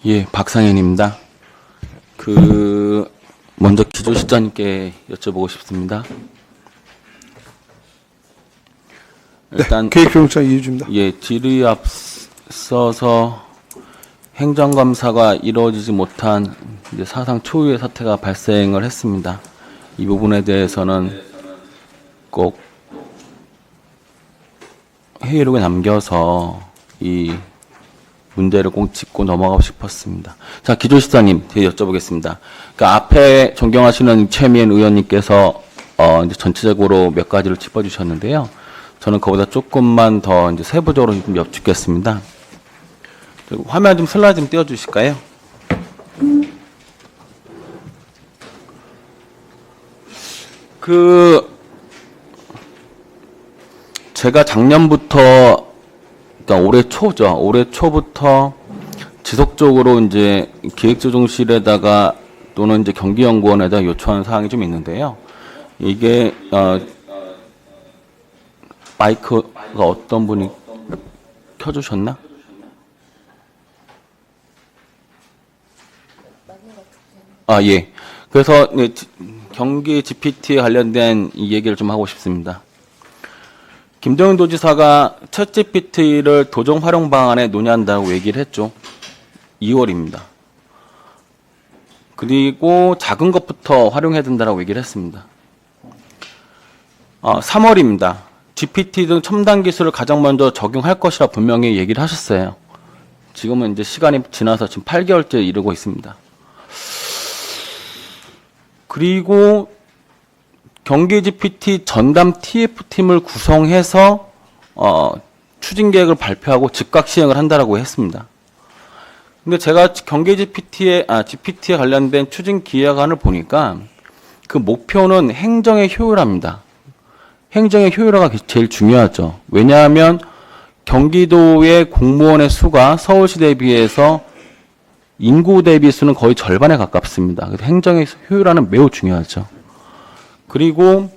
예, 박상현입니다. 먼저 기조실장님께 여쭤보고 싶습니다. 일단, 네, 계획조정장 이유주입니다. 예, 질의 앞서서 행정감사가 이루어지지 못한 이제 사상 초유의 사태가 발생을 했습니다. 이 부분에 대해서는 꼭 회의록에 남겨서 이 문제를 꼭 짚고 넘어가고 싶었습니다. 자, 기조실장님, 제가 여쭤보겠습니다. 그러니까 앞에 존경하시는 최미엔 의원님께서 이제 전체적으로 몇 가지를 짚어주셨는데요. 저는 그보다 조금만 더 이제 세부적으로 좀 여쭙겠습니다. 화면 좀 슬라이드 좀 띄워주실까요? 제가 작년부터 그러니까 올해 초죠. 올해 초부터 지속적으로 이제 기획조정실에다가 또는 이제 경기연구원에다 요청하는 사항이 좀 있는데요. 이게 마이크가 어떤 분이 켜주셨나? 아, 예. 그래서 경기 GPT에 관련된 이 얘기를 좀 하고 싶습니다. 김정은 도지사가 챗GPT를 도정 활용 방안에 논의한다고 얘기를 했죠. 2월입니다. 그리고 작은 것부터 활용해야 된다고 얘기를 했습니다. 3월입니다. GPT 등 첨단 기술을 가장 먼저 적용할 것이라 분명히 얘기를 하셨어요. 지금은 이제 시간이 지나서 지금 8개월째 이르고 있습니다. 그리고 경기 GPT 전담 TF팀을 구성해서 추진 계획을 발표하고 즉각 시행을 한다라고 했습니다. 근데 제가 경기 GPT에 관련된 추진 기획안을 보니까 그 목표는 행정의 효율화입니다. 행정의 효율화가 제일 중요하죠. 왜냐하면 경기도의 공무원의 수가 서울시 대비해서 인구 대비 수는 거의 절반에 가깝습니다. 그래서 행정의 효율화는 매우 중요하죠. 그리고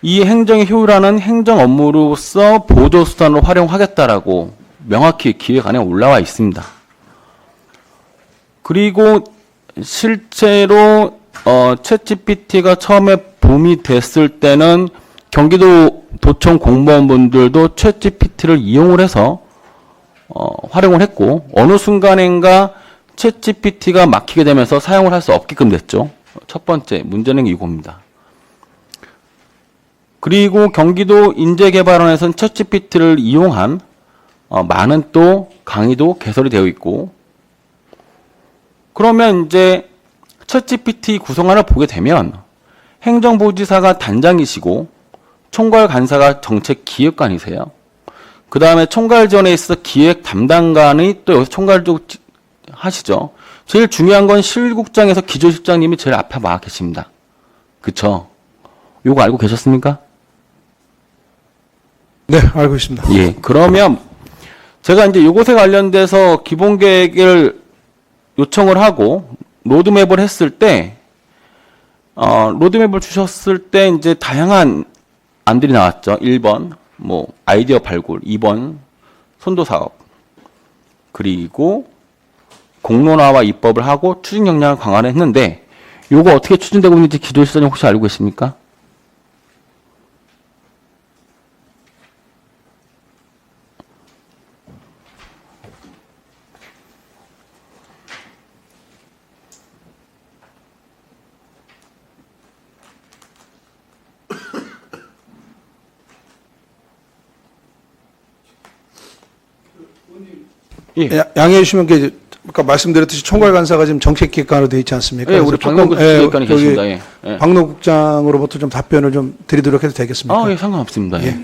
이 행정의 효율화는 행정 업무로서 보조수단으로 활용하겠다라고 명확히 기획안에 올라와 있습니다. 그리고 실제로 챗GPT가 처음에 붐이 됐을 때는 경기도 도청 공무원분들도 챗GPT를 이용을 해서 활용을 했고 어느 순간인가 챗GPT가 막히게 되면서 사용을 할 수 없게끔 됐죠. 첫 번째 문제는 이겁니다. 그리고 경기도 인재개발원에서는 챗GPT를 이용한 많은 또 강의도 개설이 되어 있고 그러면 이제 챗GPT 구성안을 보게 되면 행정부지사가 단장이시고 총괄간사가 정책기획관이세요. 그 다음에 총괄지원에 있어서 기획 담당관이 또 여기서 총괄적으로 하시죠. 제일 중요한 건 실국장에서 기조실장님이 제일 앞에 와 계십니다. 그쵸? 요거 알고 계셨습니까? 네, 알고 있습니다. 예. 그러면 제가 이제 요것에 관련돼서 기본 계획을 요청을 하고 로드맵을 했을 때, 로드맵을 주셨을 때 이제 다양한 안들이 나왔죠. 1번, 아이디어 발굴, 2번, 선도 사업, 그리고 공론화와 입법을 하고 추진 역량을 강화를 했는데, 요거 어떻게 추진되고 있는지 기조실장님 혹시 알고 계십니까? 예. 양해해 주시면 아까 말씀드렸듯이 총괄간사가 지금 정책기획관으로 되어 있지 않습니까? 예, 우리 박노국 기획관이 계십니다. 예. 박노국장으로부터 좀 답변을 좀 드리도록 해도 되겠습니까? 예, 상관없습니다. 예.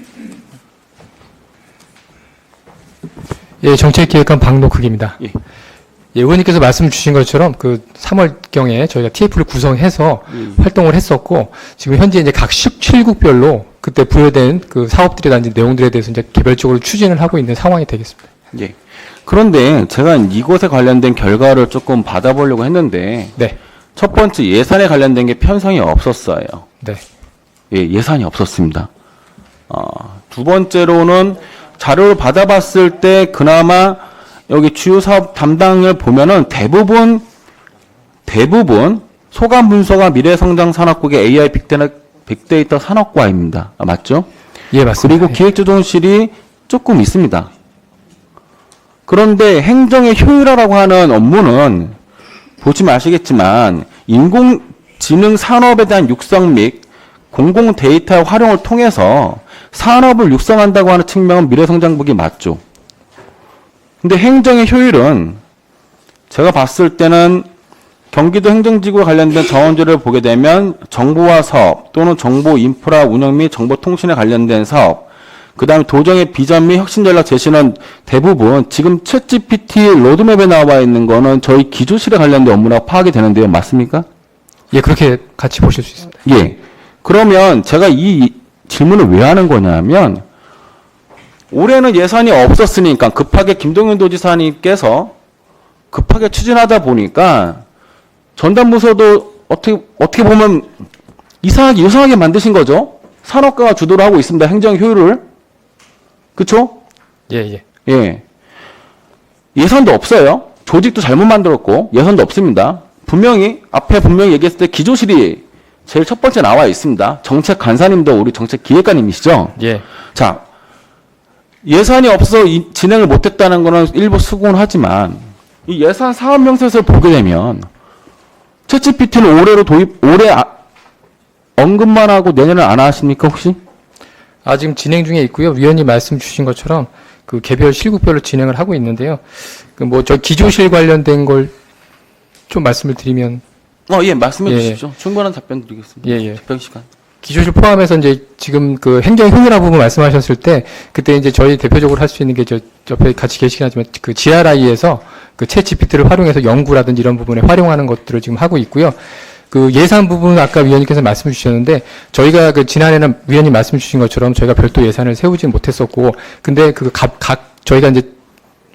예, 정책기획관 박노국입니다. 예. 예, 의원님께서 말씀 주신 것처럼 그 3월경에 저희가 TF를 구성해서 활동을 했었고, 지금 현재 이제 각 17국별로 그때 부여된 그 사업들이라든지 내용들에 대해서 이제 개별적으로 추진을 하고 있는 상황이 되겠습니다. 예. 그런데 제가 이것에 관련된 결과를 조금 받아보려고 했는데, 네. 첫 번째 예산에 관련된 게 편성이 없었어요. 네. 예, 예산이 없었습니다. 두 번째로는 자료를 받아봤을 때 그나마 여기 주요 사업 담당을 보면은 대부분 소관 분서가 미래성장 산업국의 AI 빅데이터 산업과입니다. 아, 맞죠? 예, 맞습니다. 그리고 기획조정실이 조금 있습니다. 그런데 행정의 효율화라고 하는 업무는 보시면 아시겠지만 인공지능 산업에 대한 육성 및 공공 데이터 활용을 통해서 산업을 육성한다고 하는 측면은 미래성장국이 맞죠. 근데 행정의 효율은 제가 봤을 때는 경기도 행정지구와 관련된 자원조를 보게 되면 정보화 사업 또는 정보 인프라 운영 및 정보통신에 관련된 사업, 그 다음에 도정의 비전 및 혁신 전략 제시는 대부분 지금 챗GPT 로드맵에 나와 있는 거는 저희 기조실에 관련된 업무라고 파악이 되는데요. 맞습니까? 예, 그렇게 같이 보실 수 있습니다. 예. 그러면 제가 이 질문을 왜 하는 거냐면 올해는 예산이 없었으니까 급하게 김동연 도지사님께서 급하게 추진하다 보니까 전담부서도 어떻게 보면 이상하게 만드신 거죠. 산업가가 주도를 하고 있습니다. 행정 효율을. 그쵸? 예, 예. 예. 예산도 없어요. 조직도 잘못 만들었고 예산도 없습니다. 앞에 분명히 얘기했을 때 기조실이 제일 첫 번째 나와 있습니다. 정책 간사님도 우리 정책 기획관님이시죠? 예. 자, 예산이 없어서 진행을 못했다는 거는 일부 수긍을 하지만 이 예산 사업 명세서를 보게 되면 챗GPT는 올해 언급만 하고 내년을 안 하십니까 혹시? 지금 진행 중에 있고요. 위원님 말씀 주신 것처럼 그 개별 실국별로 진행을 하고 있는데요. 저 기조실 관련된 걸 좀 말씀을 드리면. 예, 말씀해 예, 주십시오. 충분한 답변 드리겠습니다. 예, 예. 답변 시간. 기조실 포함해서 이제 지금 그 행정 효율화 부분 말씀하셨을 때 그때 이제 저희 대표적으로 할 수 있는 게 옆에 같이 계시긴 하지만 그 GRI에서 그 챗GPT를 활용해서 연구라든지 이런 부분에 활용하는 것들을 지금 하고 있고요. 그 예산 부분은 아까 위원님께서 말씀 주셨는데 저희가 그 지난해는 위원님 말씀 주신 것처럼 저희가 별도 예산을 세우지 못했었고 근데 그 저희가 이제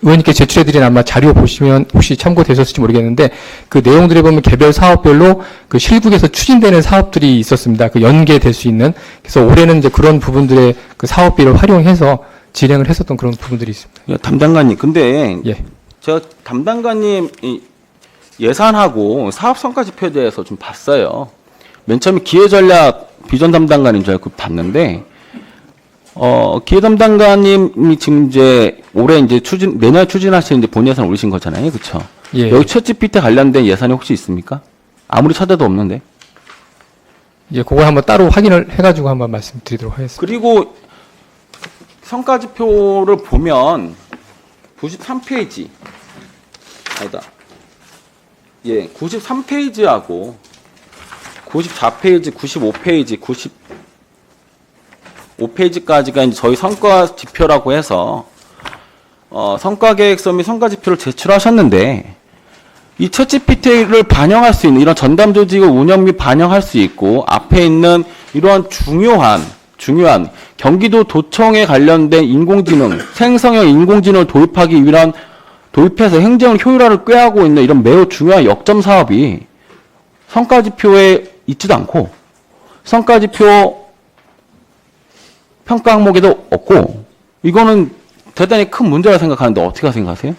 의원님께 제출해드린 아마 자료 보시면 혹시 참고되셨을지 모르겠는데 그 내용들에 보면 개별 사업별로 그 실국에서 추진되는 사업들이 있었습니다. 그 연계될 수 있는. 그래서 올해는 이제 그런 부분들의 그 사업비를 활용해서 진행을 했었던 그런 부분들이 있습니다. 예, 담당관님, 근데 예. 제가 담당관님 예산하고 사업 성과 지표에 대해서 좀 봤어요. 맨 처음에 기획전략 비전 담당관인 줄 알고 봤는데 기획 담당관님이 지금 이제 올해 이제 내년 추진하시는 이제 본 예산 올리신 거잖아요. 그쵸? 예. 여기 챗GPT 관련된 예산이 혹시 있습니까? 아무리 찾아도 없는데. 예, 그걸 한번 따로 확인을 해가지고 한번 말씀드리도록 하겠습니다. 그리고 성과지표를 보면 93페이지. 아니다. 예, 93페이지하고 94페이지, 95페이지, 95페이지까지가 이제 저희 성과 지표라고 해서 성과 계획서 및 성과 지표를 제출하셨는데 이 챗GPT를 반영할 수 있는 이런 전담 조직의 운영 및 반영할 수 있고 앞에 있는 이러한 중요한 경기도 도청에 관련된 인공지능, 생성형 인공지능을 도입하기 위한 도입해서 행정 효율화를 꾀하고 있는 이런 매우 중요한 역점 사업이 성과지표에 있지도 않고 성과지표 평가 항목에도 없고 이거는 대단히 큰 문제라 생각하는데 어떻게 생각하세요?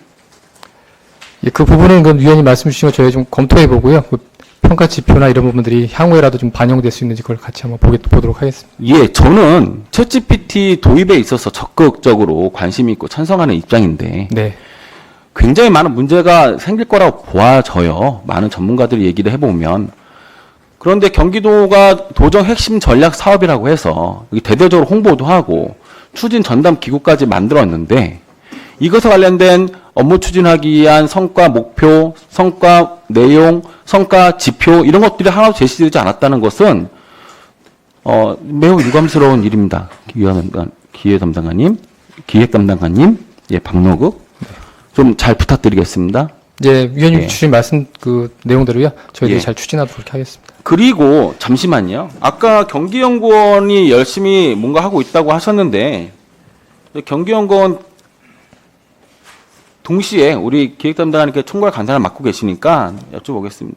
예, 그 부분은 그 위원님 말씀 주신 거 저희 좀 검토해 보고요. 그 평가 지표나 이런 부분들이 향후에라도 좀 반영될 수 있는지 그걸 같이 한번 보도록 하겠습니다. 예, 저는 챗GPT 도입에 있어서 적극적으로 관심 있고 찬성하는 입장인데 네. 굉장히 많은 문제가 생길 거라고 보아져요. 많은 전문가들이 얘기를 해보면. 그런데 경기도가 도정 핵심 전략 사업이라고 해서 대대적으로 홍보도 하고 추진 전담 기구까지 만들었는데 이것에 관련된 업무 추진하기 위한 성과 목표, 성과 내용, 성과 지표 이런 것들이 하나도 제시되지 않았다는 것은 매우 유감스러운 일입니다. 기획 담당관님, 예, 박노국 좀 잘 부탁드리겠습니다. 예, 위원님 예. 주신 말씀 그 내용대로요. 저희들이 예. 잘 추진하도록 그렇게 하겠습니다. 그리고 잠시만요. 아까 경기연구원이 열심히 뭔가 하고 있다고 하셨는데 경기연구원 동시에 우리 기획 담당관님께 총괄 간사를 맡고 계시니까 여쭤보겠습니다.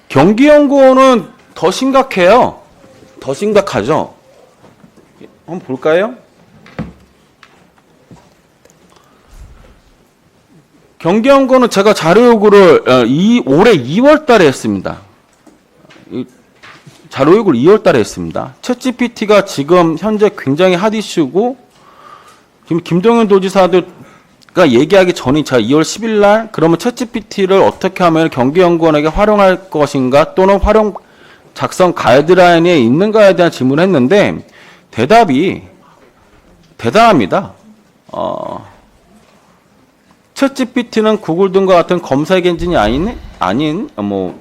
경기연구원은 더 심각해요. 더 심각하죠. 한번 볼까요? 경기연구원은 제가 자료 요구를 올해 2월 달에 했습니다. 자료 요구를 2월 달에 했습니다. 챗GPT가 지금 현재 굉장히 핫 이슈고, 지금 김동연 도지사가 얘기하기 전에 제가 2월 10일 날 그러면 챗GPT를 어떻게 하면 경기연구원에게 활용할 것인가 또는 활용 작성 가이드라인에 있는가에 대한 질문을 했는데 대답이 대단합니다. 챗GPT는 구글 등과 같은 검색 엔진이 아닌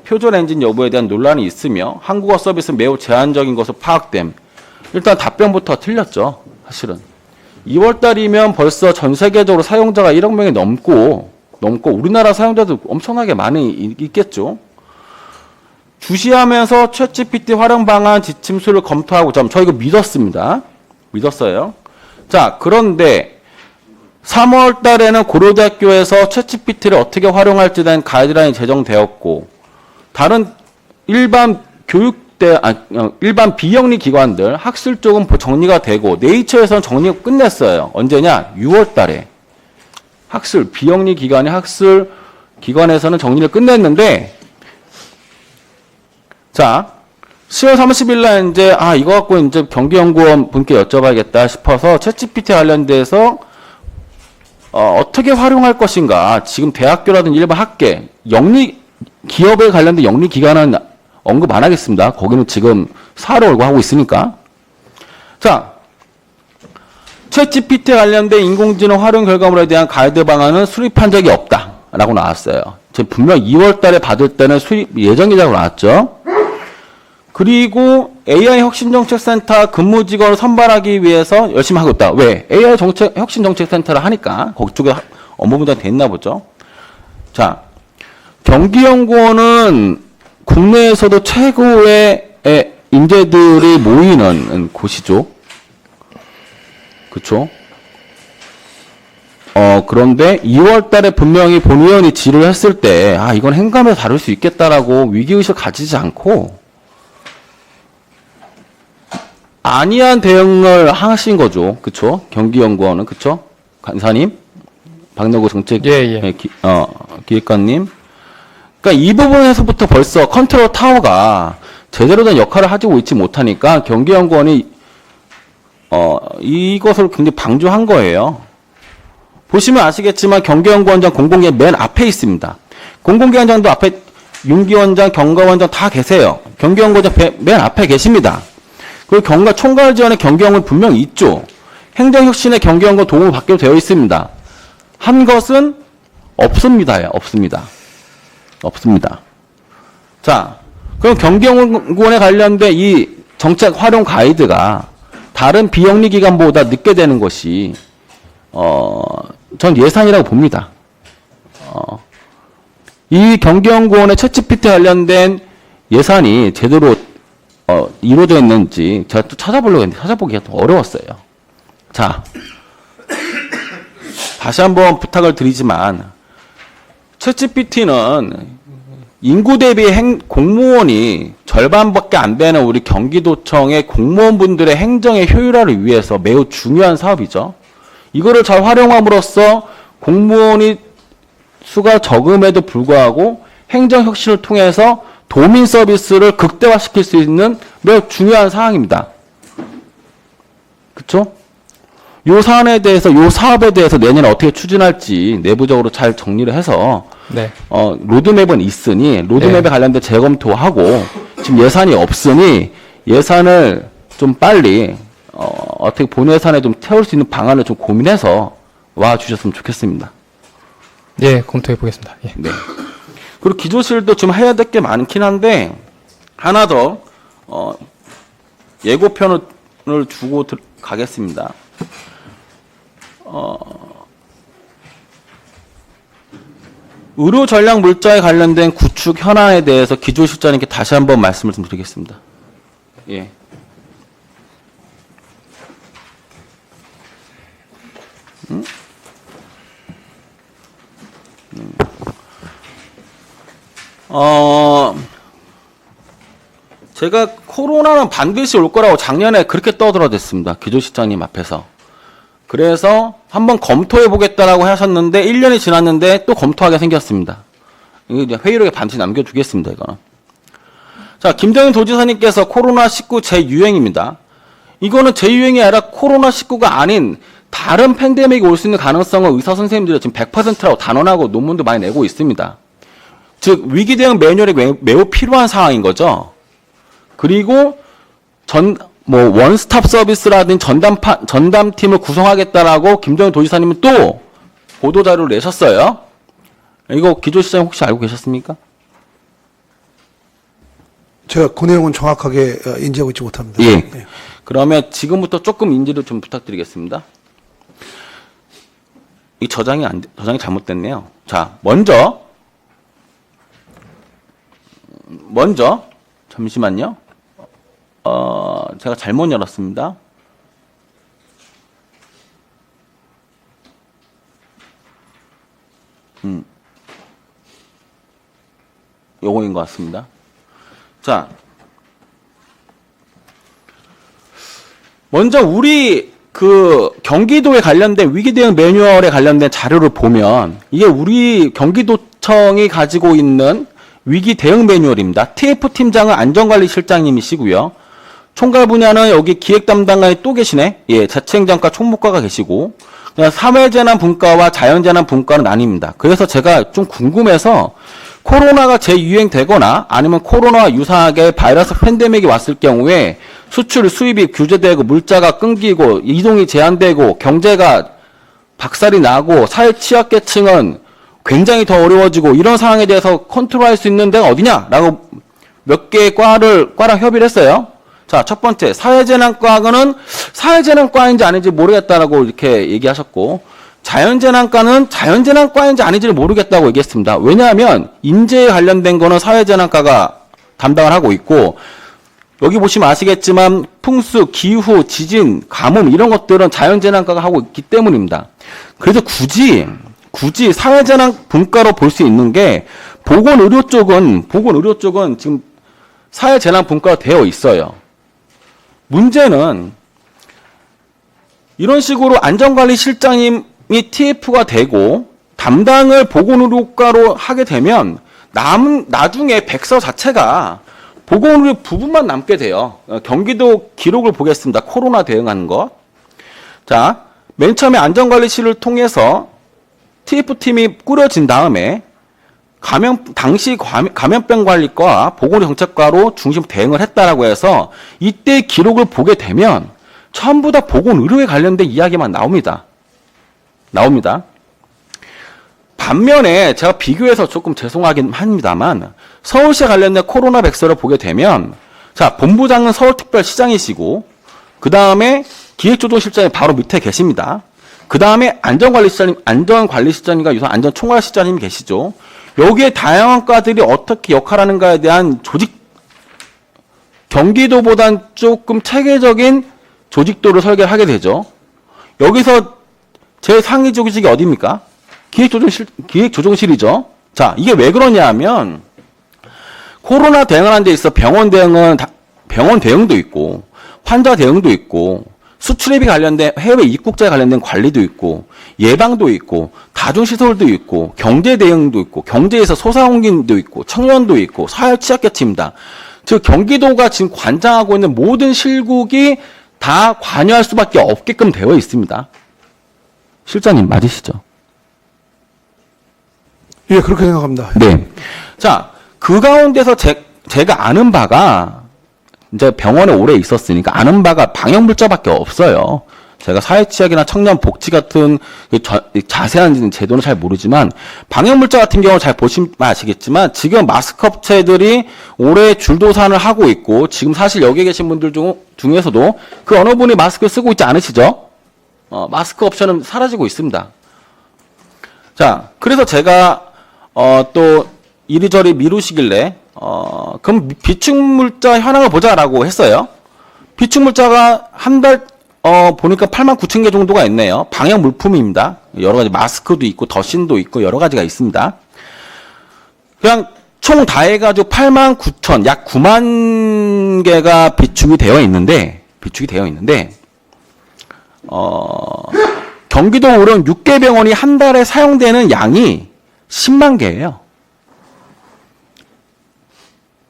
표준 엔진 여부에 대한 논란이 있으며 한국어 서비스는 매우 제한적인 것으로 파악됨. 일단 답변부터 틀렸죠. 사실은. 2월 달이면 벌써 전 세계적으로 사용자가 1억 명이 넘고 우리나라 사용자도 엄청나게 많이 있겠죠. 주시하면서 챗GPT 활용 방안 지침서를 검토하고 저 이거 믿었습니다. 믿었어요. 자, 그런데 3월 달에는 고려대학교에서 챗GPT를 어떻게 활용할지에 대한 가이드라인이 제정되었고 다른 일반 일반 비영리 기관들 학술 쪽은 정리가 되고 네이처에서는 정리가 끝냈어요. 언제냐? 6월 달에. 비영리 기관이 학술 기관에서는 정리를 끝냈는데 자, 10월 30일 날 이제 이거 갖고 이제 경기연구원 분께 여쭤봐야겠다 싶어서 챗GPT 관련돼서 어떻게 활용할 것인가. 지금 대학교라든지 일반 학계, 기업에 관련된 영리 기관은 언급 안 하겠습니다. 거기는 지금 사활을 걸고 하고 있으니까. 자, 챗GPT 관련된 인공지능 활용 결과물에 대한 가이드 방안은 수립한 적이 없다라고 나왔어요. 지금 분명 2월 달에 받을 때는 수립 예정이라고 나왔죠. 그리고 AI 혁신정책센터 근무 직원을 선발하기 위해서 열심히 하고 있다. 왜? AI 혁신정책센터를 하니까 그쪽에 업무 분담이 됐나 보죠. 자, 경기연구원은 국내에서도 최고의 인재들이 모이는 곳이죠. 그렇죠? 그런데 2월 달에 분명히 본위원이 질의를 했을 때 이건 행감에서 다룰 수 있겠다라고 위기의식을 가지지 않고 안이한 대응을 하신 거죠. 그쵸? 경기연구원은, 그쵸? 간사님? 박노구 정책, 기획관님? 그러니까 이 부분에서부터 벌써 컨트롤 타워가 제대로 된 역할을 하고 있지 못하니까 경기연구원이, 이것을 굉장히 방조한 거예요. 보시면 아시겠지만 경기연구원장 공공기관 맨 앞에 있습니다. 공공기관장도 앞에 윤기원장, 경과원장 다 계세요. 경기연구원장 맨 앞에 계십니다. 그리고 총괄 지원의 경기연구원 분명히 있죠. 행정혁신의 경기연구원 도움을 받기로 되어 있습니다. 한 것은 없습니다. 없습니다. 자, 그럼 경기연구원에 관련된 이 정책 활용 가이드가 다른 비영리 기관보다 늦게 되는 것이 전 예산이라고 봅니다. 이 경기연구원의 챗GPT 관련된 예산이 제대로 이루어져 있는지 제가 또 찾아보려고 했는데 찾아보기가 좀 어려웠어요. 자, 다시 한번 부탁을 드리지만 챗GPT는 인구 대비 공무원이 절반밖에 안 되는 우리 경기도청의 공무원분들의 행정의 효율화를 위해서 매우 중요한 사업이죠. 이거를 잘 활용함으로써 공무원이 수가 적음에도 불구하고 행정혁신을 통해서 도민 서비스를 극대화시킬 수 있는 매우 중요한 사항입니다. 그쵸? 요 사안에 대해서, 요 사업에 대해서 내년에 어떻게 추진할지 내부적으로 잘 정리를 해서, 네. 로드맵은 있으니, 로드맵에 관련된 재검토하고, 지금 예산이 없으니, 예산을 좀 빨리, 어떻게 본 예산에 좀 태울 수 있는 방안을 좀 고민해서 와 주셨으면 좋겠습니다. 예, 검토해 보겠습니다. 예. 네. 그리고 기조실도 좀 해야 될 게 많긴 한데 하나 더 예고편을 주고 가겠습니다. 의료 전략 물자에 관련된 구축 현안에 대해서 기조실장님께 다시 한번 말씀을 좀 드리겠습니다. 예. 제가 코로나는 반드시 올 거라고 작년에 그렇게 떠들어댔습니다. 기조실장님 앞에서. 그래서 한번 검토해 보겠다라고 하셨는데 1년이 지났는데 또 검토하게 생겼습니다. 이거 이제 회의록에 반드시 남겨두겠습니다. 이거는. 자, 김정인 도지사님께서 코로나19 재유행입니다. 이거는 재유행이 아니라 코로나19가 아닌 다른 팬데믹이 올 수 있는 가능성을 의사 선생님들이 지금 100%라고 단언하고 논문도 많이 내고 있습니다. 즉 위기 대응 매뉴얼이 매우 필요한 상황인 거죠. 그리고 원스톱 서비스라든지 전담팀을 구성하겠다라고 김정인 도지사님은 또 보도자료를 내셨어요. 이거 기조시장님 혹시 알고 계셨습니까? 제가 그 내용은 정확하게 인지하고 있지 못합니다. 예. 그러면 지금부터 조금 인지를 좀 부탁드리겠습니다. 이 저장이 잘못됐네요. 자, 먼저 잠시만요. 제가 잘못 열었습니다. 요거인 것 같습니다. 자, 먼저 우리 경기도에 관련된 위기 대응 매뉴얼에 관련된 자료를 보면 이게 우리 경기도청이 가지고 있는 위기 대응 매뉴얼입니다. TF 팀장은 안전관리실장님이시고요. 총괄 분야는 여기 기획 담당관이 또 계시네. 예, 자치행정과 총무과가 계시고, 그냥 사회재난 분과와 자연재난 분과는 나뉩니다. 그래서 제가 좀 궁금해서 코로나가 재유행되거나 아니면 코로나와 유사하게 바이러스 팬데믹이 왔을 경우에 수출, 수입이 규제되고 물자가 끊기고 이동이 제한되고 경제가 박살이 나고 사회 취약계층은 굉장히 더 어려워지고 이런 상황에 대해서 컨트롤할 수 있는 데가 어디냐라고 몇 개의 과랑 협의를 했어요. 자, 첫 번째 사회재난과는 사회재난과인지 아닌지 모르겠다라고 이렇게 얘기하셨고, 자연재난과는 자연재난과인지 아닌지를 모르겠다고 얘기했습니다. 왜냐하면 인재에 관련된 거는 사회재난과가 담당을 하고 있고, 여기 보시면 아시겠지만 풍수, 기후, 지진, 가뭄 이런 것들은 자연재난과가 하고 있기 때문입니다. 그래서 굳이 사회재난 분과로 볼 수 있는 게 보건의료 쪽은 지금 사회재난 분과로 되어 있어요. 문제는 이런 식으로 안전관리실장님이 TF가 되고 담당을 보건의료과로 하게 되면 나중에 백서 자체가 보건의료 부분만 남게 돼요. 경기도 기록을 보겠습니다. 코로나 대응하는 거. 자, 맨 처음에 안전관리실을 통해서 TF팀이 꾸려진 다음에 당시 감염병 관리과 보건정책과로 중심 대응을 했다라고 해서 이때 기록을 보게 되면 전부 다 보건의료에 관련된 이야기만 나옵니다. 반면에 제가 비교해서 조금 죄송하긴 합니다만 서울시에 관련된 코로나 백서를 보게 되면, 자, 본부장은 서울특별시장이시고 그 다음에 기획조정실장이 바로 밑에 계십니다. 그 다음에 안전관리실장님과 유사 안전총괄실장님이 계시죠. 여기에 다양한 과들이 어떻게 역할하는가에 대한 경기도보단 조금 체계적인 조직도를 설계하게 되죠. 여기서 제일 상위 조직이 어디입니까? 기획조정실이죠. 자, 이게 왜 그러냐 하면, 코로나 대응하는 데 있어 병원 대응도 있고, 환자 대응도 있고, 수출입이 관련된 해외 입국자에 관련된 관리도 있고, 예방도 있고, 다중시설도 있고, 경제 대응도 있고, 경제에서 소상공인도 있고, 청년도 있고, 사회 취약계층입니다. 즉 경기도가 지금 관장하고 있는 모든 실국이 다 관여할 수밖에 없게끔 되어 있습니다. 실장님 맞으시죠? 예, 그렇게 생각합니다. 네. 자, 그 가운데서 제가 아는 바가, 이제 병원에 오래 있었으니까 아는 바가 방역물자밖에 없어요. 제가 사회취약이나 청년복지 같은 자세한 제도는 잘 모르지만 방역물자 같은 경우 잘 보시면 아시겠지만 지금 마스크 업체들이 올해 줄도산을 하고 있고, 지금 사실 여기 계신 분들 중에서도 그 어느 분이 마스크 쓰고 있지 않으시죠? 마스크 옵션은 사라지고 있습니다. 자, 그래서 제가 또 이리저리 미루시길래 그럼 비축물자 현황을 보자라고 했어요. 비축물자가 한 달 보니까 89,000개 정도가 있네요. 방역 물품입니다. 여러 가지 마스크도 있고 더신도 있고 여러 가지가 있습니다. 그냥 총 다 해가지고 89,000, 약 9만 개가 비축이 되어 있는데 경기도 의료원 6개 병원이 한 달에 사용되는 양이 10만 개예요.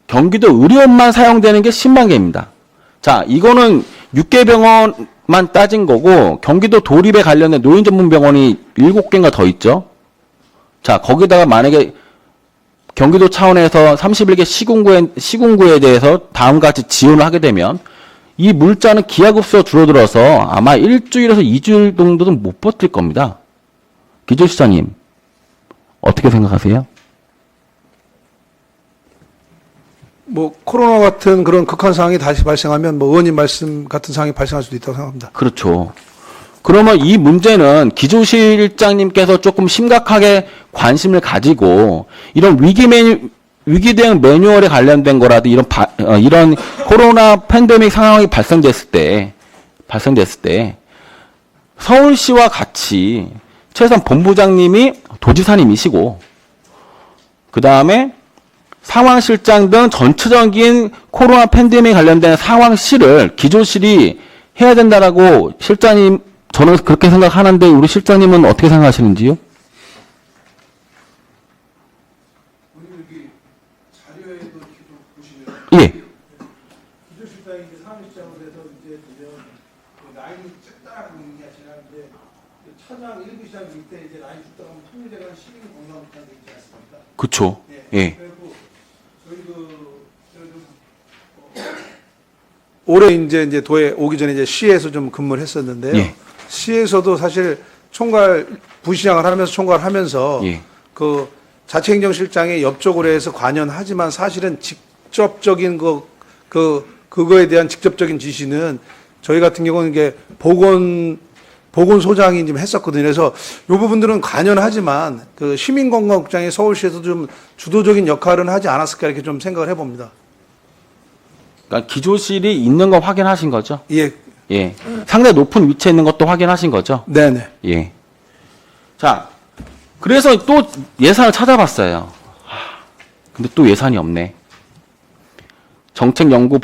경기도 의료원만 사용되는 게 10만 개입니다. 자, 이거는 6개 병원만 따진 거고 경기도 도립에 관련된 노인 전문 병원이 7개인가 더 있죠. 자, 거기다가 만약에 경기도 차원에서 31개 시군구에 대해서 다음과 같이 지원을 하게 되면 이 물자는 기하급수로 줄어들어서 아마 일주일에서 2주일 정도는 못 버틸 겁니다. 기조시장님, 어떻게 생각하세요? 뭐 코로나 같은 그런 극한 상황이 다시 발생하면 뭐 의원님 말씀 같은 상황이 발생할 수도 있다고 생각합니다. 그렇죠. 그러면 이 문제는 기조실장님께서 조금 심각하게 관심을 가지고 이런 위기 대응 매뉴얼에 관련된 거라도 이런 코로나 팬데믹 상황이 발생됐을 때 서울시와 같이 최소한 본부장님이 도지사님이시고 그 다음에 상황실장 등 전체적인 코로나 팬데믹 관련된 상황실을 기조실이 해야 된다라고 실장님 저는 그렇게 생각하는데 우리 실장님은 어떻게 생각하시는지요? 예. 기조실장이 이제 사무실장으로 돼서 이제 보면 라인이 짧다라고 얘기하시는데 차장 1부 시장 때 이제 라인 쭉 들어가면 통일대가 시민 건강부터 되지 않습니까? 그쵸. 예. 그리고 올해 이제 도에 오기 전에 이제 시에서 좀 근무를 했었는데요. 예. 시에서도 사실 총괄 부시장을 하면서 총괄을 하면서 예. 그 자치행정실장의 옆쪽으로 해서 관여하지만 사실은 직접적인 그거에 대한 직접적인 지시는 저희 같은 경우는 이게 보건소장이 좀 했었거든요. 그래서 이 부분들은 관여하지만 그 시민건강국장이 서울시에서 좀 주도적인 역할은 하지 않았을까 이렇게 좀 생각을 해봅니다. 그러니까 기조실이 있는 거 확인하신 거죠? 예. 예. 상당히 높은 위치에 있는 것도 확인하신 거죠? 네네. 예. 자, 그래서 또 예산을 찾아봤어요. 근데 또 예산이 없네. 정책연구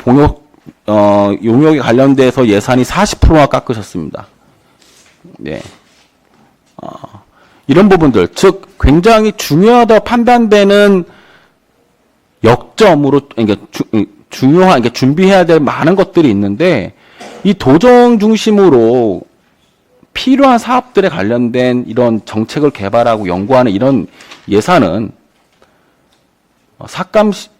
용역에 관련돼서 예산이 40%나 깎으셨습니다. 네. 이런 부분들, 즉, 굉장히 중요하다 판단되는 역점으로, 그러니까 중요한, 그러니까 준비해야 될 많은 것들이 있는데, 이 도정 중심으로 필요한 사업들에 관련된 이런 정책을 개발하고 연구하는 이런 예산은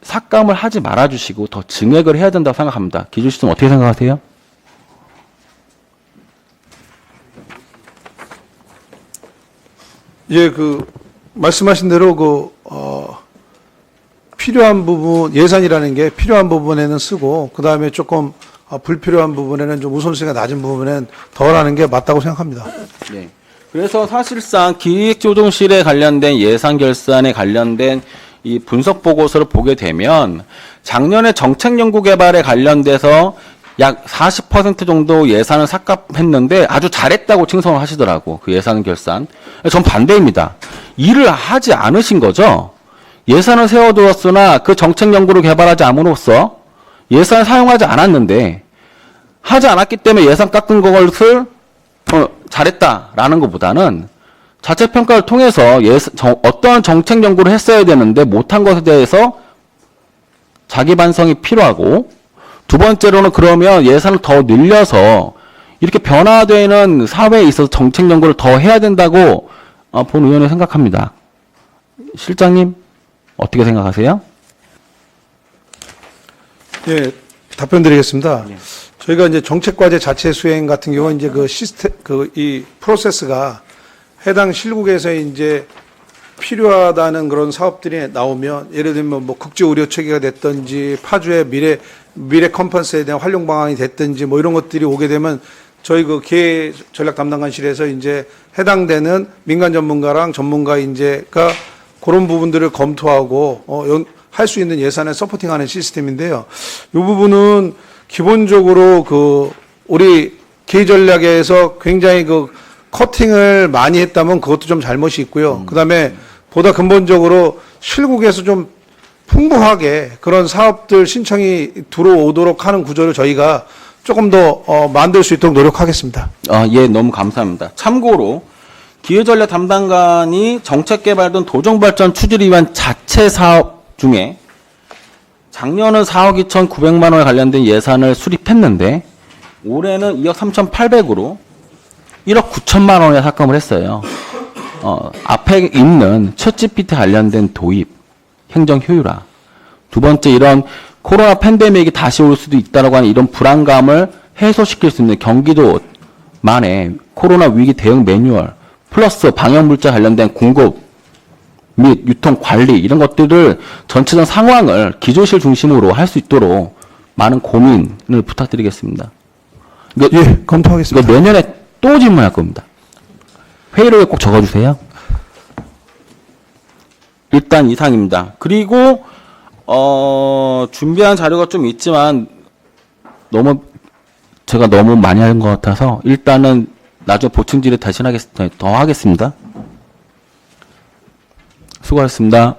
삭감을 하지 말아주시고 더 증액을 해야 된다고 생각합니다. 기조실장 어떻게 생각하세요? 예, 말씀하신 대로 필요한 부분, 예산이라는 게 필요한 부분에는 쓰고, 그 다음에 조금 불필요한 부분에는 좀 우선순위가 낮은 부분에는 덜 하는 게 맞다고 생각합니다. 네. 그래서 사실상 기획조정실에 관련된 예산 결산에 관련된 이 분석 보고서를 보게 되면 작년에 정책연구개발에 관련돼서 약 40% 정도 예산을 삭감했는데 아주 잘했다고 칭송을 하시더라고. 그 예산 결산. 전 반대입니다. 일을 하지 않으신 거죠. 예산을 세워두었으나 그 정책연구를 개발하지 않음으로써 예산을 사용하지 않았는데 하지 않았기 때문에 예산 깎은 것을 잘했다라는 것보다는 자체평가를 통해서 어떠한 정책 연구를 했어야 되는데 못한 것에 대해서 자기 반성이 필요하고 두 번째로는 그러면 예산을 더 늘려서 이렇게 변화되는 사회에 있어서 정책 연구를 더 해야 된다고 본 의원은 생각합니다. 실장님 어떻게 생각하세요? 예, 답변 드리겠습니다. 저희가 이제 정책과제 자체 수행 같은 경우는 이제 이 프로세스가 해당 실국에서 이제 필요하다는 그런 사업들이 나오면 예를 들면 뭐 국제 의료 체계가 됐든지 파주의 미래 컨퍼런스에 대한 활용 방안이 됐든지 뭐 이런 것들이 오게 되면 저희 기획 전략 담당관실에서 이제 해당되는 민간 전문가랑 전문가 이제가 그런 부분들을 검토하고 할 수 있는 예산에 서포팅하는 시스템인데요. 이 부분은 기본적으로 우리 기획 전략에서 굉장히 커팅을 많이 했다면 그것도 좀 잘못이 있고요. 그다음에 보다 근본적으로 실국에서 좀 풍부하게 그런 사업들 신청이 들어오도록 하는 구조를 저희가 조금 더 만들 수 있도록 노력하겠습니다. 예, 너무 감사합니다. 참고로 기회전략 담당관이 정책개발 등 도정발전 추진을 위한 자체 사업 중에 작년은 4억 2,900만 원에 관련된 예산을 수립했는데 올해는 2억 3,800으로 1억 9천만 원에 삭감을 했어요. 앞에 있는 챗GPT 관련된 도입, 행정 효율화. 두 번째, 이런 코로나 팬데믹이 다시 올 수도 있다라고 하는 이런 불안감을 해소시킬 수 있는 경기도만의 코로나 위기 대응 매뉴얼, 플러스 방역물자 관련된 공급 및 유통 관리, 이런 것들을 전체적 상황을 기조실 중심으로 할 수 있도록 많은 고민을 부탁드리겠습니다. 예, 검토하겠습니다. 이거 내년에 또 질문할 겁니다. 회의록에 꼭 적어주세요. 일단 이상입니다. 그리고 준비한 자료가 좀 있지만 제가 너무 많이 한 것 같아서 일단은 나중에 보충 질의 더 하겠습니다. 수고하셨습니다.